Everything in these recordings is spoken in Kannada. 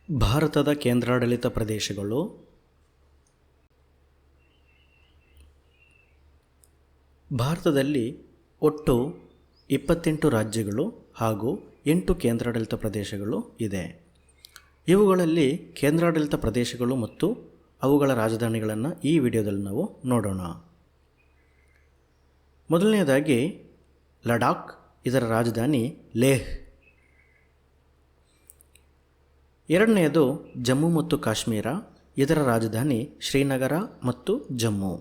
ಭಾರತದ ಕೇಂದ್ರಾಡಳಿತ ಪ್ರದೇಶಗಳು ಭಾರತದಲ್ಲಿ ಒಟ್ಟು 28 ರಾಜ್ಯಗಳು ಹಾಗೂ 8 ಕೇಂದ್ರಾಡಳಿತ ಪ್ರದೇಶಗಳು ಇದೆ. ಇವುಗಳಲ್ಲಿ ಕೇಂದ್ರಾಡಳಿತ ಪ್ರದೇಶಗಳು ಮತ್ತು ಅವುಗಳ ರಾಜಧಾನಿಗಳನ್ನು ಈ ವಿಡಿಯೋದಲ್ಲಿ ನಾವು ನೋಡೋಣ. ಮೊದಲನೆಯದಾಗಿ ಲಡಾಖ್, ಇದರ ರಾಜಧಾನಿ ಲೇಹ್. ಎರಡನೆಯದು ಜಮ್ಮು ಮತ್ತು ಕಾಶ್ಮೀರ, ಇದರ ರಾಜಧಾನಿ ಶ್ರೀನಗರ ಮತ್ತು ಜಮ್ಮು.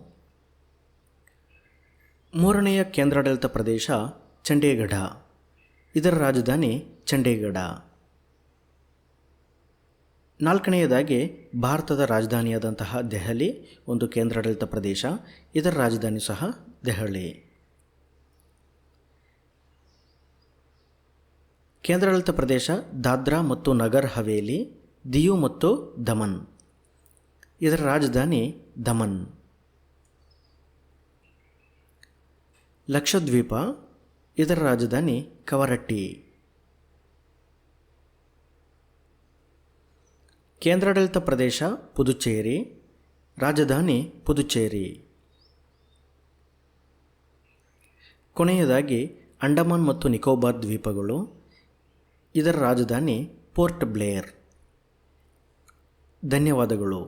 ಮೂರನೆಯ ಕೇಂದ್ರಾಡಳಿತ ಪ್ರದೇಶ ಚಂಡೀಗಢ, ಇದರ ರಾಜಧಾನಿ ಚಂಡೀಗಢ. ನಾಲ್ಕನೆಯದಾಗಿ ಭಾರತದ ರಾಜಧಾನಿಯಾದಂತಹ ದೆಹಲಿ ಒಂದು ಕೇಂದ್ರಾಡಳಿತ ಪ್ರದೇಶ, ಇದರ ರಾಜಧಾನಿ ಸಹ ದೆಹಲಿ. ಕೇಂದ್ರಾಡಳಿತ ಪ್ರದೇಶ ದಾದ್ರಾ ಮತ್ತು ನಗರ್ ಹವೇಲಿ, ದಿಯು ಮತ್ತು ದಮನ್, ಇದರ ರಾಜಧಾನಿ ದಮನ್. ಲಕ್ಷದ್ವೀಪ, ಇದರ ರಾಜಧಾನಿ ಕವರಟ್ಟಿ. ಕೇಂದ್ರಾಡಳಿತ ಪ್ರದೇಶ ಪುದುಚೇರಿ, ರಾಜಧಾನಿ ಪುದುಚೇರಿ. ಕೊನೆಯದಾಗಿ ಅಂಡಮಾನ್ ಮತ್ತು ನಿಕೋಬಾರ್ ದ್ವೀಪಗಳು, ಇದರ ರಾಜಧಾನಿ ಪೋರ್ಟ್ ಬ್ಲೇರ್. ಧನ್ಯವಾದಗಳು.